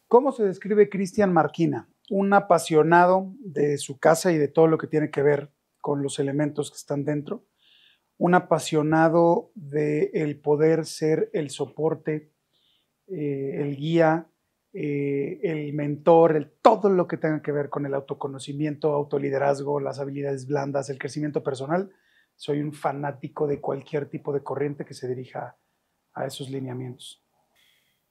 ¿Cómo se describe Cristian Marquina? Un apasionado de su casa y de todo lo que tiene que ver con los elementos que están dentro. Un apasionado de el poder ser el soporte, el guía, el mentor, todo lo que tenga que ver con el autoconocimiento, autoliderazgo, las habilidades blandas, el crecimiento personal. Soy un fanático de cualquier tipo de corriente que se dirija a esos lineamientos.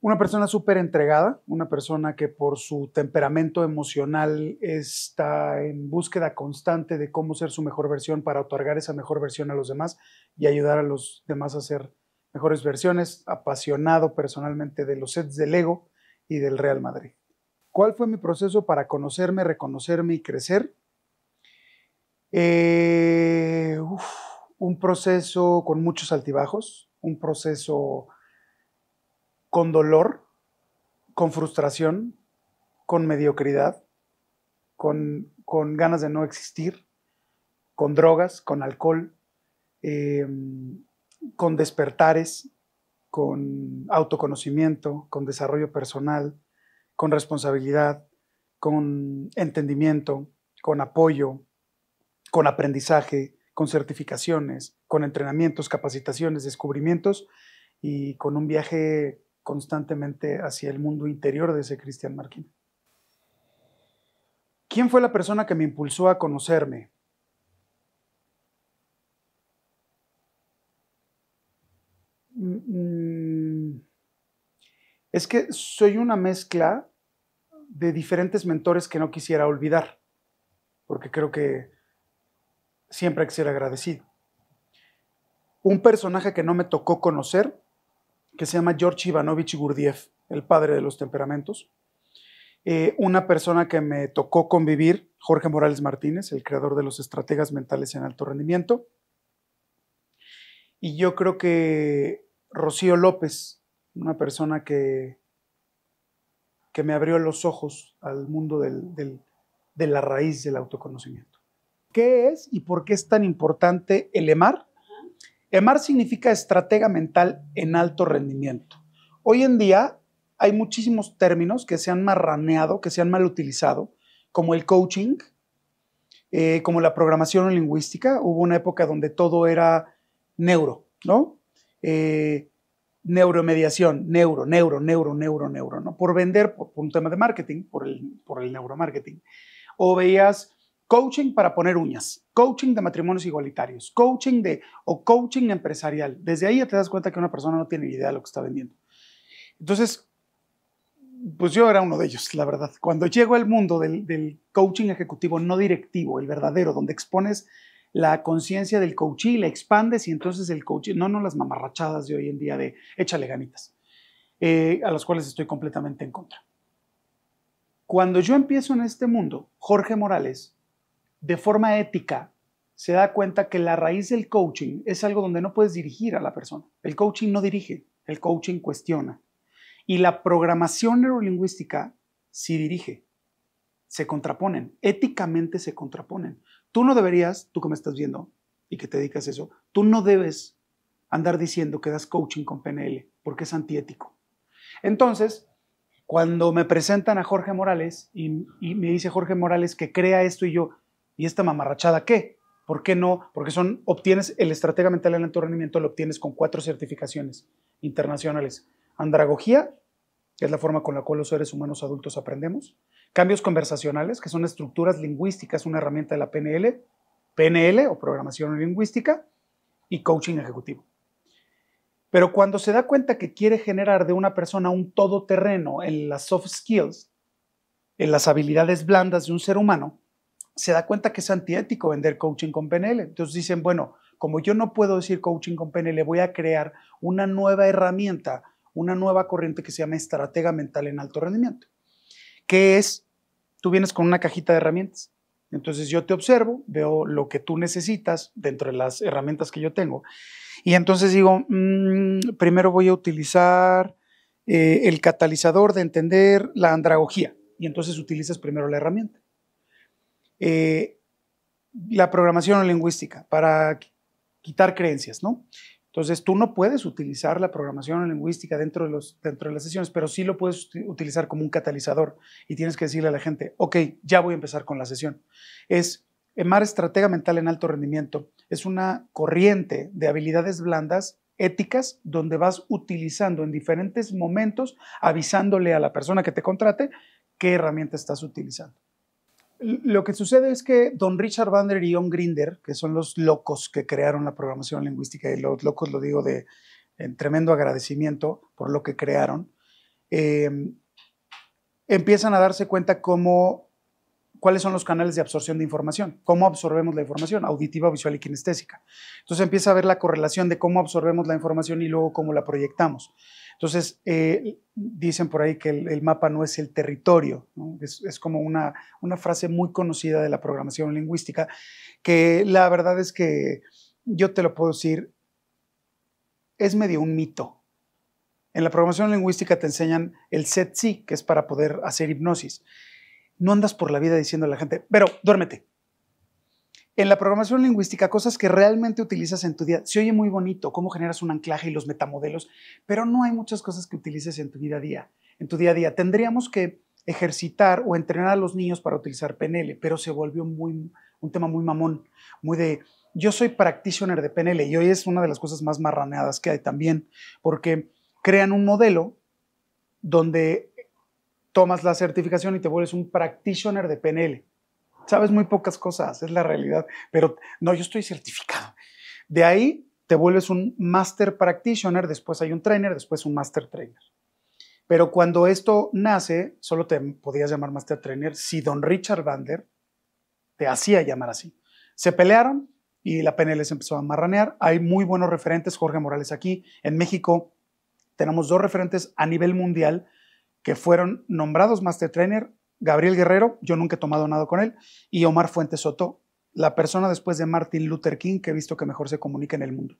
Una persona súper entregada, una persona que por su temperamento emocional está en búsqueda constante de cómo ser su mejor versión para otorgar esa mejor versión a los demás y ayudar a los demás a ser mejores versiones, apasionado personalmente de los sets del ego y del Real Madrid. ¿Cuál fue mi proceso para conocerme, reconocerme y crecer? Un proceso con muchos altibajos, un proceso con dolor, con frustración, con mediocridad, con ganas de no existir, con drogas, con alcohol, con despertares, con autoconocimiento, con desarrollo personal, con responsabilidad, con entendimiento, con apoyo, con aprendizaje, con certificaciones, con entrenamientos, capacitaciones, descubrimientos y con un viaje constantemente hacia el mundo interior de ese Cristian Marquina. ¿Quién fue la persona que me impulsó a conocerme? Es que soy una mezcla de diferentes mentores que no quisiera olvidar, porque creo que siempre hay que ser agradecido. Un personaje que no me tocó conocer, que se llama George Ivanovich Gurdjieff, el padre de los temperamentos. Una persona que me tocó convivir, Jorge Morales Martínez, el creador de los estrategas mentales en alto rendimiento. Y yo creo que Rocío López, una persona que me abrió los ojos al mundo de la raíz del autoconocimiento. ¿Qué es y por qué es tan importante el EMAR? EMAR significa estratega mental en alto rendimiento. Hoy en día hay muchísimos términos que se han marraneado, que se han mal utilizado, como el coaching, como la programación lingüística. Hubo una época donde todo era neuro, ¿no? Neuromediación, neuro, ¿no? Por vender, por un tema de marketing, por el neuromarketing. O veías coaching para poner uñas, coaching de matrimonios igualitarios, coaching empresarial. Desde ahí ya te das cuenta que una persona no tiene idea de lo que está vendiendo. Entonces, pues yo era uno de ellos, la verdad. Cuando llego al mundo del coaching ejecutivo no directivo, el verdadero, donde expones la conciencia del coachee, la expandes y entonces el coaching, no las mamarrachadas de hoy en día de échale ganitas, a las cuales estoy completamente en contra. Cuando yo empiezo en este mundo, Jorge Morales, de forma ética, se da cuenta que la raíz del coaching es algo donde no puedes dirigir a la persona. El coaching no dirige, el coaching cuestiona. Y la programación neurolingüística sí dirige. Se contraponen, éticamente se contraponen. Tú no deberías, tú que me estás viendo y que te dedicas a eso, tú no debes andar diciendo que das coaching con PNL, porque es antiético. Entonces, cuando me presentan a Jorge Morales y me dice Jorge Morales que crea esto y yo, ¿y esta mamarrachada qué? ¿Por qué no? Porque obtienes el estratega mental en alto rendimiento, lo obtienes con 4 certificaciones internacionales. Andragogía, que es la forma con la cual los seres humanos adultos aprendemos. Cambios conversacionales, que son estructuras lingüísticas, una herramienta de la PNL o programación lingüística, y coaching ejecutivo. Pero cuando se da cuenta que quiere generar de una persona un todoterreno en las soft skills, en las habilidades blandas de un ser humano, se da cuenta que es antiético vender coaching con PNL. Entonces dicen, bueno, como yo no puedo decir coaching con PNL, voy a crear una nueva herramienta, una nueva corriente que se llama estratega mental en alto rendimiento. ¿Qué es? Tú vienes con una cajita de herramientas. Entonces yo te observo, veo lo que tú necesitas dentro de las herramientas que yo tengo. Y entonces digo, primero voy a utilizar el catalizador de entender la andragogía. Y entonces utilizas primero la herramienta. La programación lingüística para quitar creencias, ¿no? Entonces, tú no puedes utilizar la programación lingüística dentro de las sesiones, pero sí lo puedes utilizar como un catalizador y tienes que decirle a la gente, ok, ya voy a empezar con la sesión. EMAR, Estratega Mental en Alto Rendimiento, es una corriente de habilidades blandas éticas donde vas utilizando en diferentes momentos, avisándole a la persona que te contrate qué herramienta estás utilizando. Lo que sucede es que Don Richard Bandler y John Grinder, que son los locos que crearon la programación lingüística, y los locos lo digo en tremendo agradecimiento por lo que crearon, empiezan a darse cuenta cuáles son los canales de absorción de información, cómo absorbemos la información, auditiva, visual y kinestésica. Entonces empieza a ver la correlación de cómo absorbemos la información y luego cómo la proyectamos. Entonces, dicen por ahí que el mapa no es el territorio, ¿no? Es como una frase muy conocida de la programación lingüística, que la verdad es que yo te lo puedo decir, es medio un mito. En la programación lingüística te enseñan el SETC, que es para poder hacer hipnosis. No andas por la vida diciendo a la gente, pero duérmete. En la programación lingüística, cosas que realmente utilizas en tu día, se oye muy bonito, cómo generas un anclaje y los metamodelos, pero no hay muchas cosas que utilices en tu día a día. Tendríamos que ejercitar o entrenar a los niños para utilizar PNL, pero se volvió un tema muy mamón, muy de, yo soy practitioner de PNL, y hoy es una de las cosas más marraneadas que hay también, porque crean un modelo donde tomas la certificación y te vuelves un practitioner de PNL. Sabes muy pocas cosas, es la realidad, pero no, yo estoy certificado. De ahí te vuelves un master practitioner, después hay un trainer, después un master trainer. Pero cuando esto nace, solo te podías llamar master trainer si Don Richard Bandler te hacía llamar así. Se pelearon y la PNL se empezó a marranear. Hay muy buenos referentes, Jorge Morales aquí. En México tenemos 2 referentes a nivel mundial que fueron nombrados master trainer, Gabriel Guerrero, yo nunca he tomado nada con él, y Omar Fuentes Soto, la persona después de Martin Luther King que he visto que mejor se comunica en el mundo.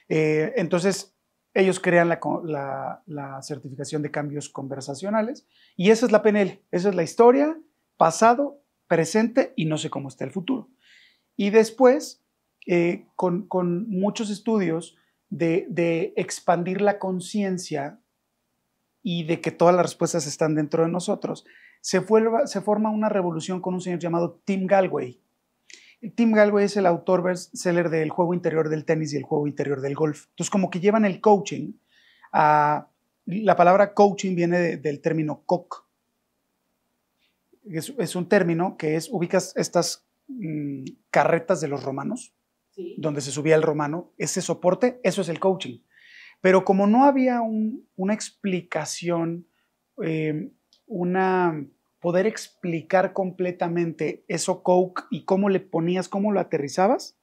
Entonces, ellos crean la certificación de cambios conversacionales y esa es la PNL, esa es la historia, pasado, presente y no sé cómo está el futuro. Y después, con muchos estudios de expandir la conciencia y de que todas las respuestas están dentro de nosotros, se forma una revolución con un señor llamado Tim Galway. Tim Galway es el autor bestseller del juego interior del tenis y el juego interior del golf. Entonces, como que llevan el coaching a... La palabra coaching viene del término cock. Es un término que ubicas estas carretas de los romanos, sí, donde se subía el romano, ese soporte, eso es el coaching. Pero como no había una explicación, poder explicar completamente eso coach y cómo le ponías, cómo lo aterrizabas,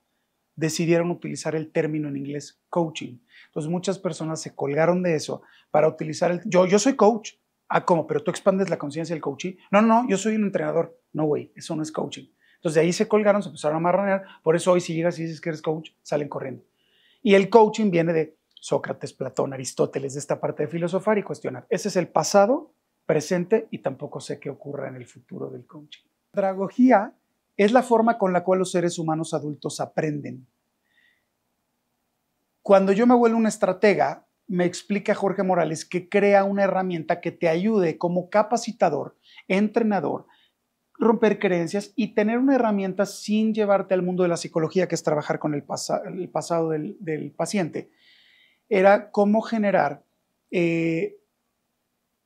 decidieron utilizar el término en inglés coaching. Entonces muchas personas se colgaron de eso para utilizar yo soy coach. Ah, ¿cómo? ¿Pero tú expandes la conciencia del coaching? No, yo soy un entrenador. No, güey, eso no es coaching. Entonces de ahí se colgaron, se empezaron a marranear. Por eso hoy si llegas y dices que eres coach, salen corriendo. Y el coaching viene de Sócrates, Platón, Aristóteles, de esta parte de filosofar y cuestionar. Ese es el pasado, presente y tampoco sé qué ocurra en el futuro del coaching. La pedagogía es la forma con la cual los seres humanos adultos aprenden. Cuando yo me vuelvo un estratega, me explica Jorge Morales que crea una herramienta que te ayude como capacitador, entrenador, romper creencias y tener una herramienta sin llevarte al mundo de la psicología, que es trabajar con el pasado del paciente. Era cómo generar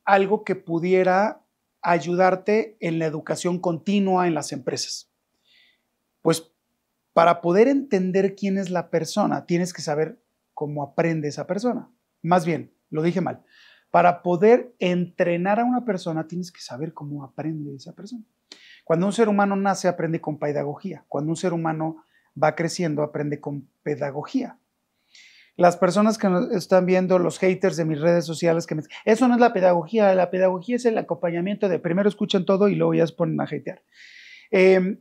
algo que pudiera ayudarte en la educación continua en las empresas. Pues para poder entender quién es la persona, tienes que saber cómo aprende esa persona. Más bien, lo dije mal. Para poder entrenar a una persona, tienes que saber cómo aprende esa persona. Cuando un ser humano nace, aprende con pedagogía. Cuando un ser humano va creciendo, aprende con pedagogía. Las personas que nos están viendo, los haters de mis redes sociales, eso no es la pedagogía es el acompañamiento de primero escuchan todo y luego ya se ponen a hatear.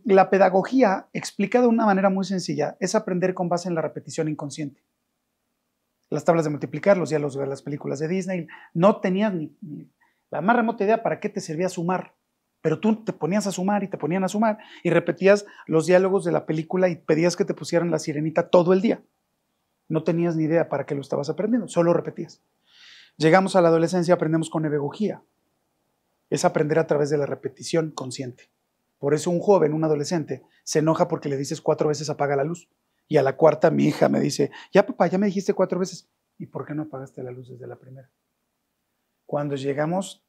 La pedagogía, explicada de una manera muy sencilla, es aprender con base en la repetición inconsciente. Las tablas de multiplicar, los diálogos de las películas de Disney, no tenías ni la más remota idea para qué te servía sumar, pero tú te ponías a sumar y te ponían a sumar y repetías los diálogos de la película y pedías que te pusieran la sirenita todo el día. No tenías ni idea para qué lo estabas aprendiendo, solo repetías. Llegamos a la adolescencia, aprendemos con ebegogía. Es aprender a través de la repetición consciente. Por eso un joven, un adolescente, se enoja porque le dices 4 veces apaga la luz. Y a la cuarta mi hija me dice, ya papá, ya me dijiste 4 veces. ¿Y por qué no apagaste la luz desde la primera? Cuando llegamos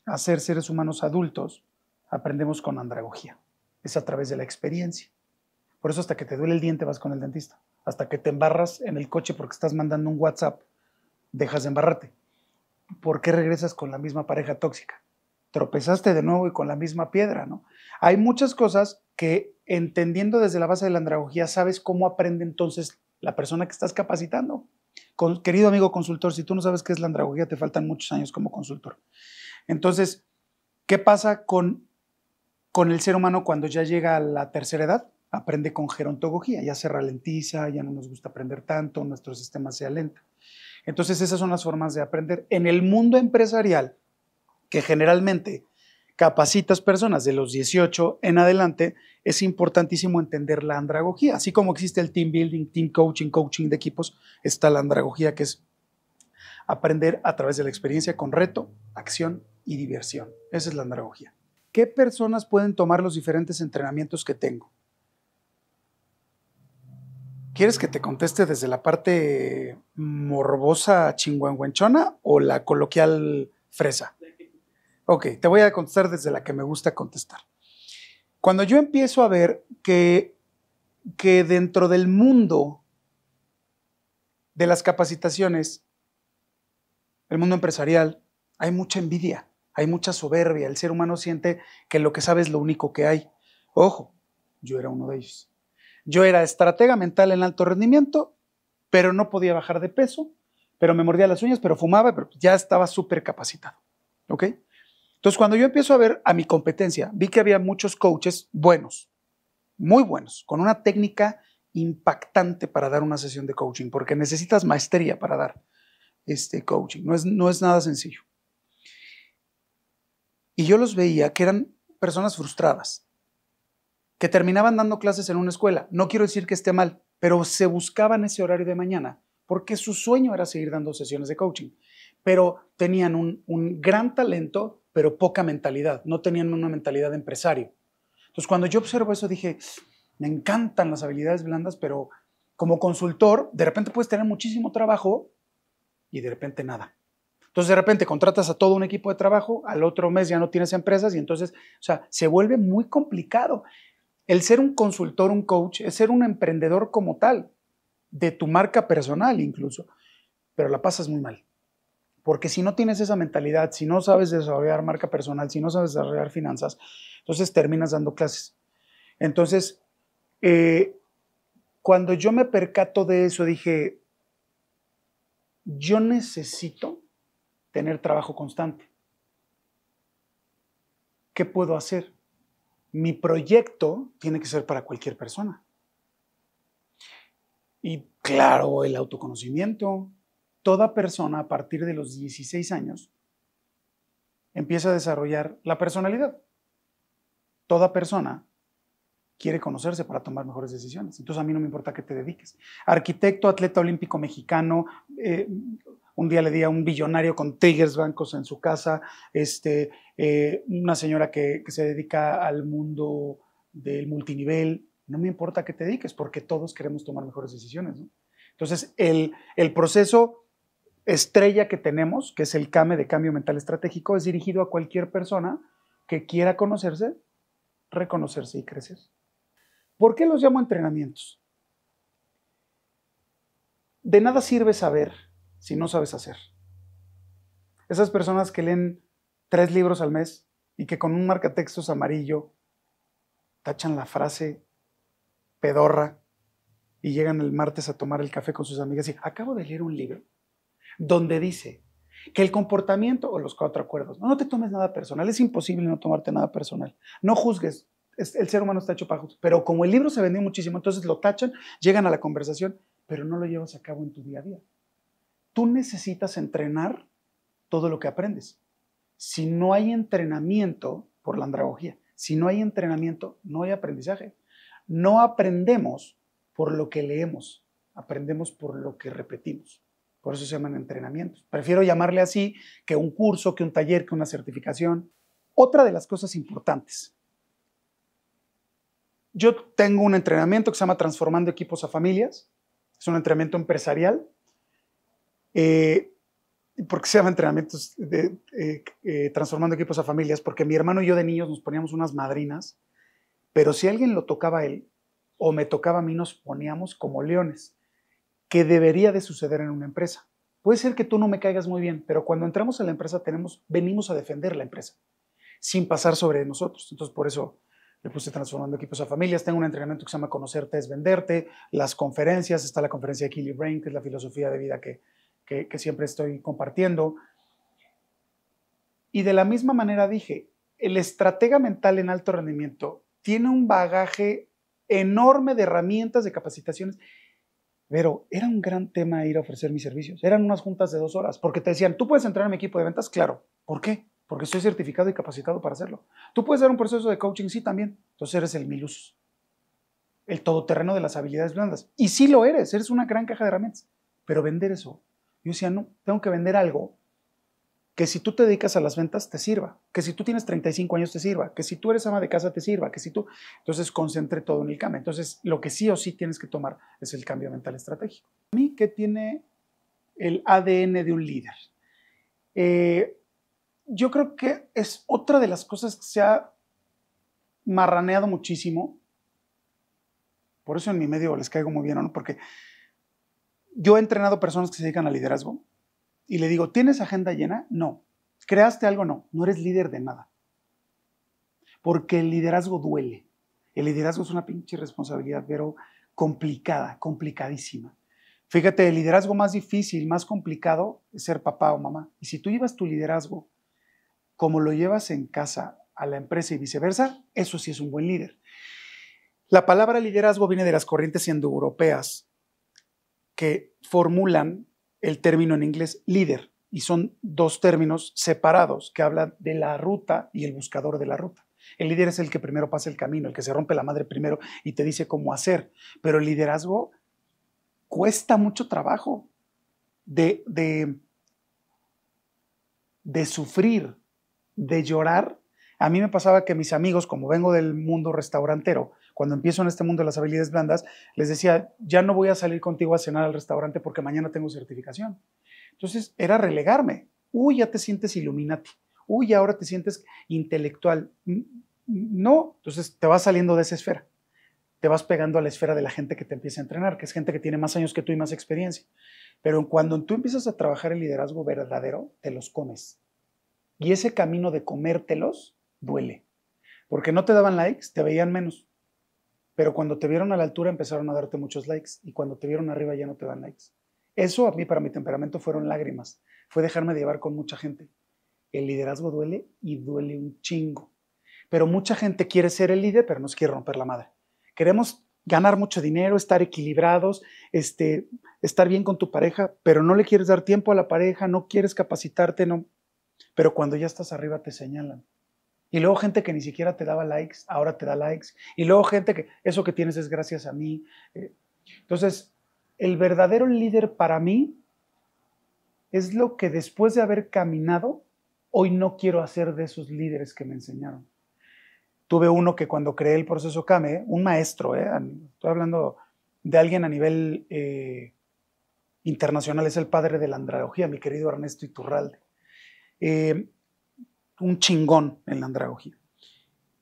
a ser seres humanos adultos, aprendemos con andragogía. Es a través de la experiencia. Por eso hasta que te duele el diente vas con el dentista. Hasta que te embarras en el coche porque estás mandando un WhatsApp, dejas de embarrarte. ¿Por qué regresas con la misma pareja tóxica? Tropezaste de nuevo y con la misma piedra, ¿no? Hay muchas cosas que entendiendo desde la base de la andragogía sabes cómo aprende entonces la persona que estás capacitando. Querido amigo consultor, si tú no sabes qué es la andragogía, te faltan muchos años como consultor. Entonces, ¿qué pasa con el ser humano cuando ya llega a la tercera edad? Aprende con gerontología, ya se ralentiza, ya no nos gusta aprender tanto, nuestro sistema se alenta. Entonces, esas son las formas de aprender. En el mundo empresarial, que generalmente capacitas personas de los 18 en adelante, es importantísimo entender la andragogía. Así como existe el team building, team coaching, coaching de equipos, está la andragogía, que es aprender a través de la experiencia con reto, acción y diversión. Esa es la andragogía. ¿Qué personas pueden tomar los diferentes entrenamientos que tengo? ¿Quieres que te conteste desde la parte morbosa chingüengüenchona o la coloquial fresa? Ok, te voy a contestar desde la que me gusta contestar. Cuando yo empiezo a ver que dentro del mundo de las capacitaciones, el mundo empresarial, hay mucha envidia, hay mucha soberbia. El ser humano siente que lo que sabe es lo único que hay. Ojo, yo era uno de ellos. Yo era estratega mental en alto rendimiento, pero no podía bajar de peso, pero me mordía las uñas, pero fumaba, pero ya estaba súper capacitado. ¿Ok? Entonces, cuando yo empiezo a ver a mi competencia, vi que había muchos coaches buenos, muy buenos, con una técnica impactante para dar una sesión de coaching, porque necesitas maestría para dar coaching, no es nada sencillo. Y yo los veía que eran personas frustradas, que terminaban dando clases en una escuela. No quiero decir que esté mal, pero se buscaban ese horario de mañana, porque su sueño era seguir dando sesiones de coaching, pero tenían un gran talento, pero poca mentalidad, no tenían una mentalidad de empresario. Entonces, cuando yo observo eso, dije, me encantan las habilidades blandas, pero como consultor, de repente puedes tener muchísimo trabajo y de repente nada. Entonces, de repente contratas a todo un equipo de trabajo, al otro mes ya no tienes empresas y entonces, o sea, se vuelve muy complicado. El ser un consultor, un coach, es ser un emprendedor como tal, de tu marca personal incluso, pero la pasas muy mal. Porque si no tienes esa mentalidad, si no sabes desarrollar marca personal, si no sabes desarrollar finanzas, entonces terminas dando clases. Entonces, cuando yo me percato de eso, dije, yo necesito tener trabajo constante. ¿Qué puedo hacer? Mi proyecto tiene que ser para cualquier persona. Y claro, el autoconocimiento. Toda persona a partir de los 16 años empieza a desarrollar la personalidad. Toda persona quiere conocerse para tomar mejores decisiones. Entonces a mí no me importa qué te dediques. Arquitecto, atleta olímpico mexicano, un día le di a un billonario con tigres blancos en su casa, una señora que se dedica al mundo del multinivel. No me importa qué te dediques, porque todos queremos tomar mejores decisiones, ¿no? Entonces, el proceso estrella que tenemos, que es el CAME de Cambio Mental Estratégico, es dirigido a cualquier persona que quiera conocerse, reconocerse y crecer. ¿Por qué los llamo entrenamientos? De nada sirve saber si no sabes hacer. Esas personas que leen 3 libros al mes y que con un marcatextos amarillo tachan la frase pedorra y llegan el martes a tomar el café con sus amigas y acabo de leer un libro donde dice que el comportamiento o los 4 acuerdos, no te tomes nada personal, es imposible no tomarte nada personal, no juzgues, el ser humano está hecho para juzgar, pero como el libro se vendió muchísimo, entonces lo tachan, llegan a la conversación, pero no lo llevas a cabo en tu día a día. Tú necesitas entrenar todo lo que aprendes. Si no hay entrenamiento, por la andragogía, si no hay entrenamiento, no hay aprendizaje. No aprendemos por lo que leemos, aprendemos por lo que repetimos. Por eso se llaman entrenamientos. Prefiero llamarle así que un curso, que un taller, que una certificación. Otra de las cosas importantes. Yo tengo un entrenamiento que se llama Transformando Equipos a Familias. Es un entrenamiento empresarial. ¿Por qué se llama entrenamientos Transformando Equipos a Familias? Porque mi hermano y yo de niños nos poníamos unas madrinas, pero si alguien lo tocaba a él o me tocaba a mí, nos poníamos como leones, que debería de suceder en una empresa. Puede ser que tú no me caigas muy bien, pero cuando entramos a la empresa venimos a defender la empresa, sin pasar sobre nosotros. Entonces, por eso le puse Transformando Equipos a Familias. Tengo un entrenamiento que se llama Conocerte es Venderte, las conferencias, está la conferencia de Kill Your Brain, que es la filosofía de vida que siempre estoy compartiendo. Y de la misma manera dije, el estratega mental en alto rendimiento tiene un bagaje enorme de herramientas, de capacitaciones, pero era un gran tema ir a ofrecer mis servicios. Eran unas juntas de 2 horas, porque te decían, ¿tú puedes entrar a mi equipo de ventas? Claro. ¿Por qué? Porque estoy certificado y capacitado para hacerlo. ¿Tú puedes dar un proceso de coaching? Sí, también. Entonces eres el Milusos, el todoterreno de las habilidades blandas. Y sí lo eres una gran caja de herramientas. Pero vender eso, yo decía, no, tengo que vender algo que si tú te dedicas a las ventas te sirva, que si tú tienes 35 años te sirva, que si tú eres ama de casa te sirva, que si tú... Entonces concentre todo en el cambio. Entonces lo que sí o sí tienes que tomar es el cambio mental estratégico. A mí, ¿qué tiene el ADN de un líder? Yo creo que es otra de las cosas que se ha marraneado muchísimo. Por eso en mi medio les caigo muy bien, ¿no? Porque yo he entrenado personas que se dedican al liderazgo y le digo, ¿tienes agenda llena? No. ¿Creaste algo? No. No eres líder de nada. Porque el liderazgo duele. El liderazgo es una pinche responsabilidad, pero complicada, complicadísima. Fíjate, el liderazgo más difícil, más complicado es ser papá o mamá. Y si tú llevas tu liderazgo como lo llevas en casa a la empresa y viceversa, eso sí es un buen líder. La palabra liderazgo viene de las corrientes indoeuropeas que formulan el término en inglés líder, y son 2 términos separados que hablan de la ruta y el buscador de la ruta. El líder es el que primero pasa el camino, el que se rompe la madre primero y te dice cómo hacer, pero el liderazgo cuesta mucho trabajo de sufrir, de llorar. A mí me pasaba que mis amigos, como vengo del mundo restaurantero, cuando empiezo en este mundo de las habilidades blandas, les decía, ya no voy a salir contigo a cenar al restaurante porque mañana tengo certificación. Entonces era relegarme. Uy, ya te sientes Illuminati. Uy, ahora te sientes intelectual. No, entonces te vas saliendo de esa esfera. Te vas pegando a la esfera de la gente que te empieza a entrenar, que es gente que tiene más años que tú y más experiencia. Pero cuando tú empiezas a trabajar el liderazgo verdadero, te los comes. Y ese camino de comértelos duele. Porque no te daban likes, te veían menos. Pero cuando te vieron a la altura empezaron a darte muchos likes. Y cuando te vieron arriba ya no te dan likes. Eso a mí, para mi temperamento, fueron lágrimas. Fue dejarme de llevar con mucha gente. El liderazgo duele y duele un chingo. Pero mucha gente quiere ser el líder, pero nos quiere romper la madre. Queremos ganar mucho dinero, estar equilibrados, estar bien con tu pareja, pero no le quieres dar tiempo a la pareja, no quieres capacitarte, no. Pero cuando ya estás arriba te señalan. Y luego gente que ni siquiera te daba likes, ahora te da likes. Y luego gente que eso que tienes es gracias a mí. Entonces, el verdadero líder para mí es lo que después de haber caminado, hoy no quiero hacer de esos líderes que me enseñaron. Tuve uno que cuando creé el proceso CAME, un maestro, estoy hablando de alguien a nivel internacional, es el padre de la andragogía, mi querido Ernesto Iturralde. Un chingón en la andragogía.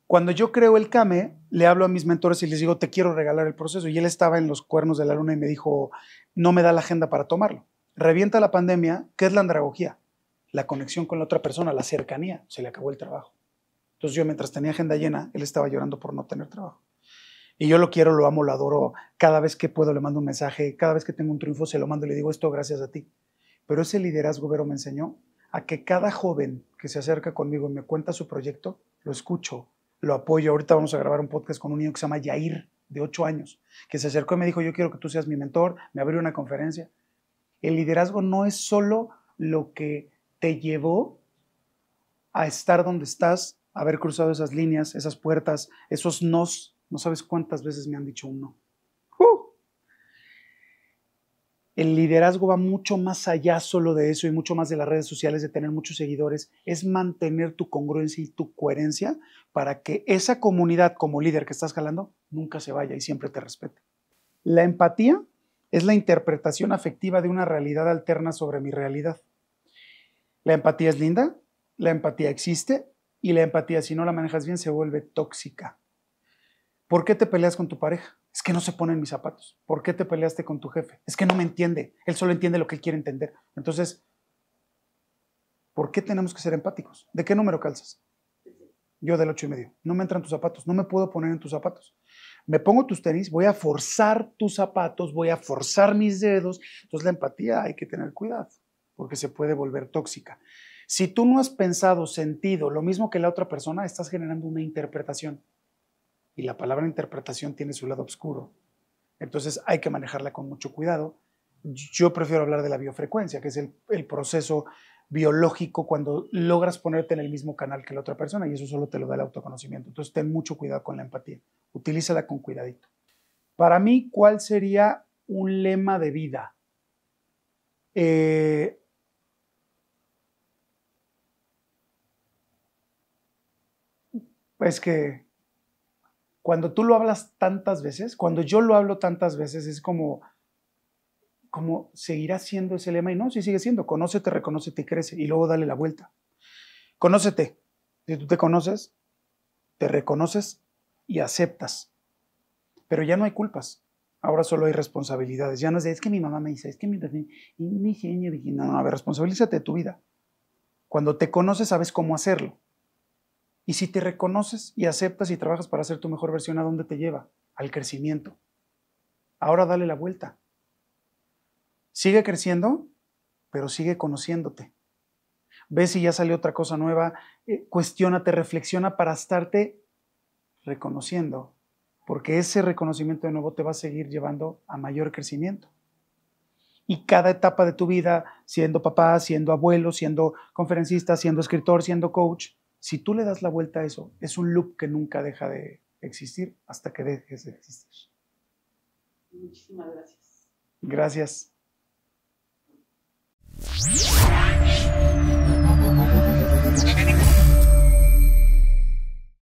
Cuando yo creo el CAME, le hablo a mis mentores y les digo, te quiero regalar el proceso. Y él estaba en los cuernos de la luna y me dijo, no me da la agenda para tomarlo. Revienta la pandemia, ¿qué es la andragogía? La conexión con la otra persona, la cercanía. Se le acabó el trabajo. Entonces yo, mientras tenía agenda llena, él estaba llorando por no tener trabajo. Y yo lo quiero, lo amo, lo adoro. Cada vez que puedo le mando un mensaje, cada vez que tengo un triunfo se lo mando y le digo, esto gracias a ti. Pero ese liderazgo, Vero, me enseñó a que cada joven que se acerca conmigo y me cuenta su proyecto, lo escucho, lo apoyo. Ahorita vamos a grabar un podcast con un niño que se llama Yair, de 8 años, que se acercó y me dijo, yo quiero que tú seas mi mentor, me abrió una conferencia. El liderazgo no es solo lo que te llevó a estar donde estás, a haber cruzado esas líneas, esas puertas, esos nos. No sabes cuántas veces me han dicho un no. El liderazgo va mucho más allá solo de eso y mucho más de las redes sociales, de tener muchos seguidores. Es mantener tu congruencia y tu coherencia para que esa comunidad como líder que estás jalando nunca se vaya y siempre te respete. La empatía es la interpretación afectiva de una realidad alterna sobre mi realidad. La empatía es linda, la empatía existe y la empatía, si no la manejas bien, se vuelve tóxica. ¿Por qué te peleas con tu pareja? Es que no se pone en mis zapatos. ¿Por qué te peleaste con tu jefe? Es que no me entiende. Él solo entiende lo que él quiere entender. Entonces, ¿por qué tenemos que ser empáticos? ¿De qué número calzas? Yo del 8.5. No me entran tus zapatos. No me puedo poner en tus zapatos. Me pongo tus tenis, voy a forzar tus zapatos, voy a forzar mis dedos. Entonces, la empatía hay que tener cuidado porque se puede volver tóxica. Si tú no has pensado, sentido lo mismo que la otra persona, estás generando una interpretación. Y la palabra interpretación tiene su lado oscuro. Entonces hay que manejarla con mucho cuidado. Yo prefiero hablar de la biofrecuencia, que es el proceso biológico cuando logras ponerte en el mismo canal que la otra persona y eso solo te lo da el autoconocimiento. Entonces ten mucho cuidado con la empatía. Utilízala con cuidadito. Para mí, ¿cuál sería un lema de vida? Es que cuando tú lo hablas tantas veces, cuando yo lo hablo tantas veces, es como seguirá siendo ese lema y no, sí sigue siendo, conócete, reconócete y crece y luego dale la vuelta. Conócete, si tú te conoces, te reconoces y aceptas, pero ya no hay culpas, ahora solo hay responsabilidades, ya no es de, es que mi mamá me dice, es que mi genio, no, a ver, responsabilízate de tu vida. Cuando te conoces sabes cómo hacerlo. Y si te reconoces y aceptas y trabajas para ser tu mejor versión, ¿a dónde te lleva? Al crecimiento. Ahora dale la vuelta. Sigue creciendo, pero sigue conociéndote. Ve si ya salió otra cosa nueva, cuestiónate, reflexiona para estarte reconociendo, porque ese reconocimiento de nuevo te va a seguir llevando a mayor crecimiento. Y cada etapa de tu vida, siendo papá, siendo abuelo, siendo conferencista, siendo escritor, siendo coach, si tú le das la vuelta a eso, es un loop que nunca deja de existir hasta que dejes de existir. Muchísimas gracias. Gracias.